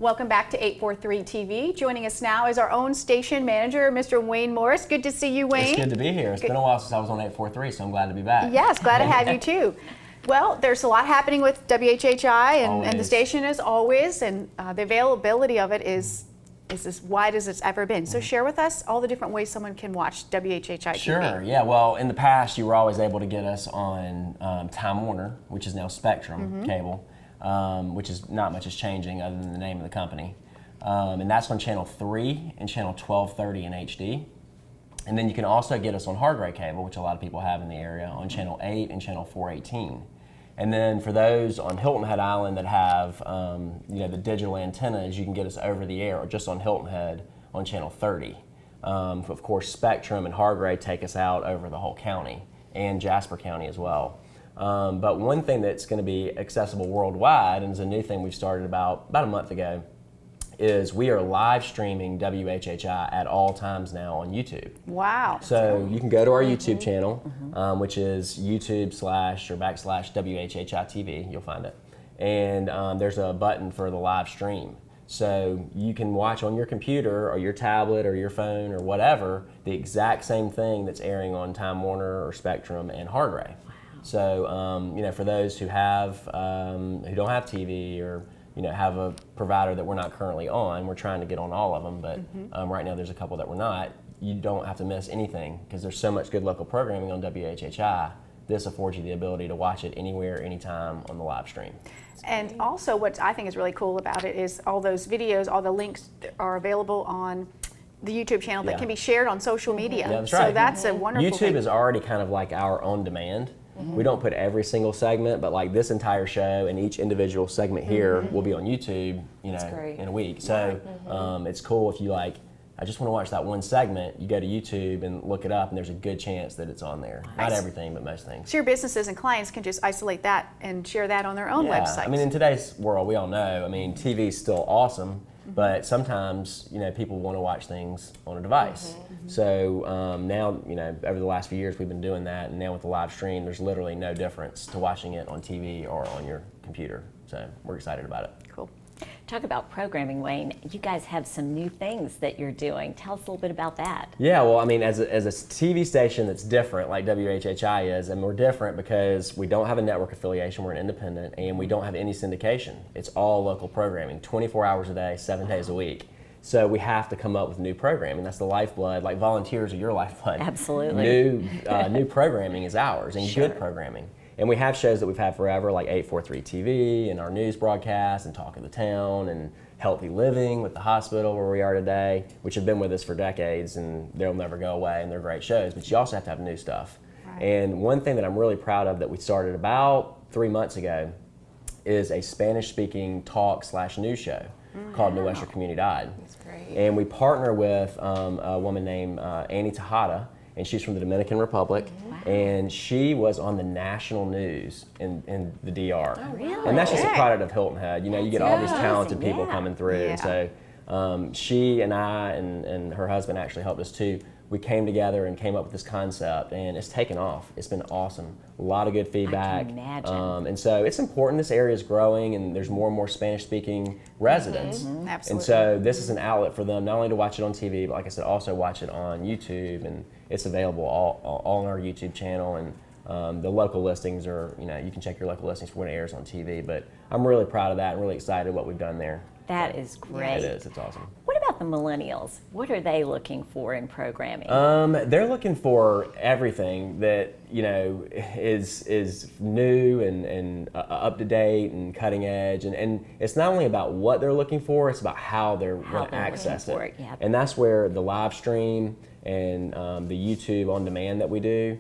Welcome back to 843 TV. Joining us now is our own station manager, Mr. Wayne Morris. Good to see you, Wayne. It's good to be here. It's been a while since I was on 843, so I'm glad to be back. Yes, glad to have you too. Well, there's a lot happening with WHHI and the station as always, and the availability of it is as wide as it's ever been. So share with us all the different ways someone can watch WHHI-TV. Sure, yeah. Well, in the past, you were always able to get us on Time Warner, which is now Spectrum cable, which is not much is changing other than the name of the company. And that's on channel 3 and channel 1230 in HD. And then you can also get us on hard gray cable, which a lot of people have in the area, on channel 8 and channel 418. And then for those on Hilton Head Island that have the digital antennas, you can get us over the air or just on Hilton Head on channel 30. Of course, Spectrum and Hargrave take us out over the whole county and Jasper County as well. But one thing that's going to be accessible worldwide, and is a new thing we've started about a month ago, is we are live streaming WHHI at all times now on YouTube. Wow. So you can go to our YouTube channel, which is YouTube/WHHI-TV, you'll find it. And there's a button for the live stream. So you can watch on your computer or your tablet or your phone or whatever the exact same thing that's airing on Time Warner or Spectrum and Hargrave. Wow. So for those who have who don't have TV or have a provider that we're not currently on. We're trying to get on all of them, but right now there's a couple that we're not. You don't have to miss anything because there's so much good local programming on WHHI. This affords you the ability to watch it anywhere, anytime on the live stream. And also what I think is really cool about it is all those videos, all the links are available on the YouTube channel that can be shared on social media. Yeah, that's right. So that's a wonderful YouTube thing. is already kind of like our on demand. We don't put every single segment, but like this entire show and each individual segment here will be on YouTube, in a week. So it's cool if you I just want to watch that one segment, you go to YouTube and look it up and there's a good chance that it's on there. Nice. Not everything, but most things. So your businesses and clients can just isolate that and share that on their own websites. I mean, in today's world, we all know, TV is still awesome, but sometimes, people want to watch things on a device. So now, over the last few years, we've been doing that, and now with the live stream, there's literally no difference to watching it on TV or on your computer. So we're excited about it. Cool. Talk about programming, Wayne. You guys have some new things that you're doing. Tell us a little bit about that. Yeah, well, as a TV station that's different, like WHHI is, and we're different because we don't have a network affiliation, we're an independent, and we don't have any syndication. It's all local programming, 24 hours a day, 7 days a week. So we have to come up with new programming. That's the lifeblood, like volunteers are your lifeblood. Absolutely. New programming is ours, and good programming. And we have shows that we've had forever, like 843 TV and our news broadcast and Talk of the Town and Healthy Living with the hospital where we are today, which have been with us for decades and they'll never go away and they're great shows. But you also have to have new stuff. Right. And one thing that I'm really proud of that we started about 3 months ago is a Spanish-speaking talk/news show called No Extra Community Died. That's great. And we partner with a woman named Annie Tejada, and she's from the Dominican Republic. And she was on the national news in the DR. Oh, really? And that's just a product of Hilton Head. You get all these talented people coming through. And so she and I and her husband actually helped us too. We came together and came up with this concept, and it's taken off. It's been awesome. A lot of good feedback. I can imagine. And so it's important. This area is growing, and there's more and more Spanish-speaking residents. Absolutely. And so this is an outlet for them not only to watch it on TV, but like I said, also watch it on YouTube. And it's available all on our YouTube channel. And the local listings are, you can check your local listings for when it airs on TV. But I'm really proud of that and really excited what we've done there. That is great. It is. It's awesome. What about the millennials? What are they looking for in programming? They're looking for everything that is new and up to date and cutting edge. And it's not only about what they're looking for; it's about how they're going to access it. Yeah. And that's where the live stream and the YouTube on demand that we do.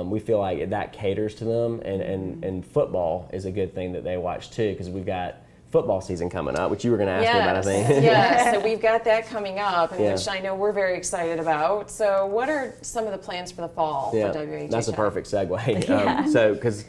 We feel like that caters to them. And football is a good thing that they watch too, because we've got football season coming up, which you were going to ask me about, I think. Yes, so we've got that coming up, which I know we're very excited about. So what are some of the plans for the fall for WHHI? That's a perfect segue. So, because,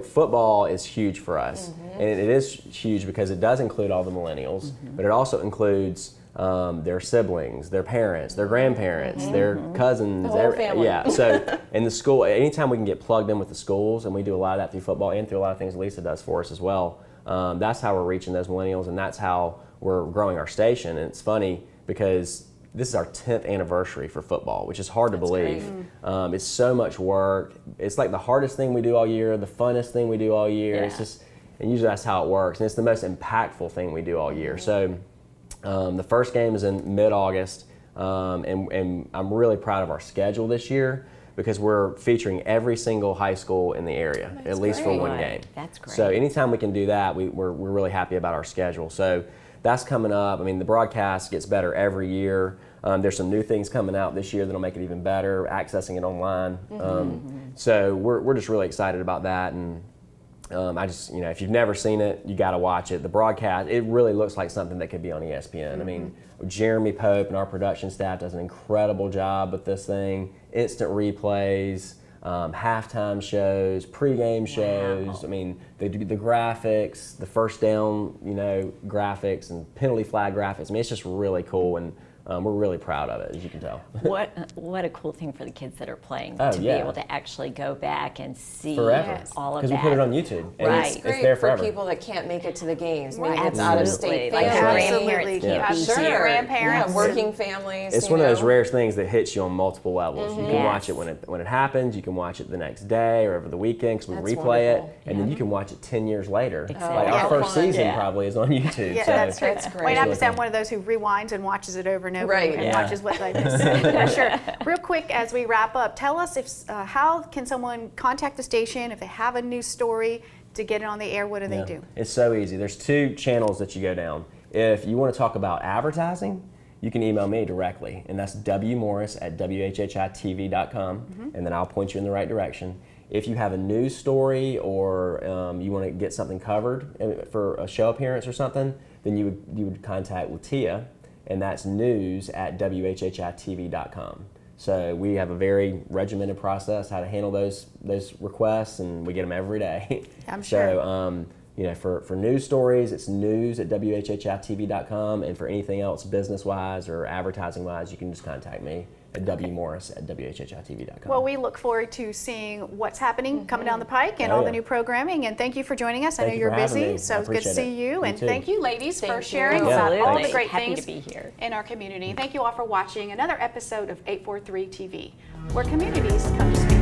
football is huge for us. And it is huge because it does include all the millennials, but it also includes their siblings, their parents, their grandparents, their cousins, the whole family. Yeah. So in the school, anytime we can get plugged in with the schools, and we do a lot of that through football and through a lot of things Lisa does for us as well. That's how we're reaching those millennials, and that's how we're growing our station. And it's funny because this is our 10th anniversary for football, which is hard to believe. It's so much work. It's like the hardest thing we do all year, the funnest thing we do all year. It's just, and usually that's how it works. And it's the most impactful thing we do all year. So the first game is in mid-August, and I'm really proud of our schedule this year because we're featuring every single high school in the area, at least for one game. That's great. So anytime we can do that, we're really happy about our schedule. So that's coming up. I mean, the broadcast gets better every year. There's some new things coming out this year that'll make it even better, accessing it online. So we're just really excited about that. And I just, if you've never seen it, you got to watch it. The broadcast, it really looks like something that could be on ESPN. I mean, Jeremy Pope and our production staff does an incredible job with this thing. Instant replays, halftime shows, pregame shows. I mean, they do the graphics, the first down, graphics and penalty flag graphics. I mean, it's just really cool, and we're really proud of it, as you can tell. What a cool thing for the kids that are playing to be able to actually go back and see forever. all of that. Because we put it on YouTube. And Right. It's great there for forever. people that can't make it to the games. Maybe Right. it's out of state Like family. grandparents can't be Sure. here. Grandparents. Yeah, working families. It's one of those rare things that hits you on multiple levels. You can watch it when it happens. You can watch it the next day or over the weekend because we That's replay wonderful. it, and then you can watch it 10 years later. Exactly. Like our How first fun. season Yeah. probably is on YouTube. Yeah, so that's true. That's great. Wait, I'm Really just I'm cool. one of those who rewinds and watches it over and over Right. and Yeah. watches what I miss. For sure. Real quick, as we wrap up, tell us how can someone contact the station if they have a news story to get it on the air? What do they do? It's so easy. There's 2 channels that you go down. If you want to talk about advertising, you can email me directly, and that's wmorris@WHHITV.com, and then I'll point you in the right direction. If you have a news story or you want to get something covered for a show appearance or something, then you would contact Latia, and that's news@WHHITV.com. So we have a very regimented process how to handle those requests, and we get them every day. I'm sure. So for news stories, it's news@WHHITV.com, and for anything else business-wise or advertising-wise, you can just contact me at wmorris@WHHITV.com. Well, we look forward to seeing what's happening coming down the pike and all the new programming. And thank you for joining us. I know Thank you you're for having busy, me. so I it's good to appreciate see it. you. You And too. thank you, ladies, for Thank sharing you. about all the Absolutely. great Happy things to be here. in our community. Thank you all for watching another episode of 843 TV, where communities come to speak.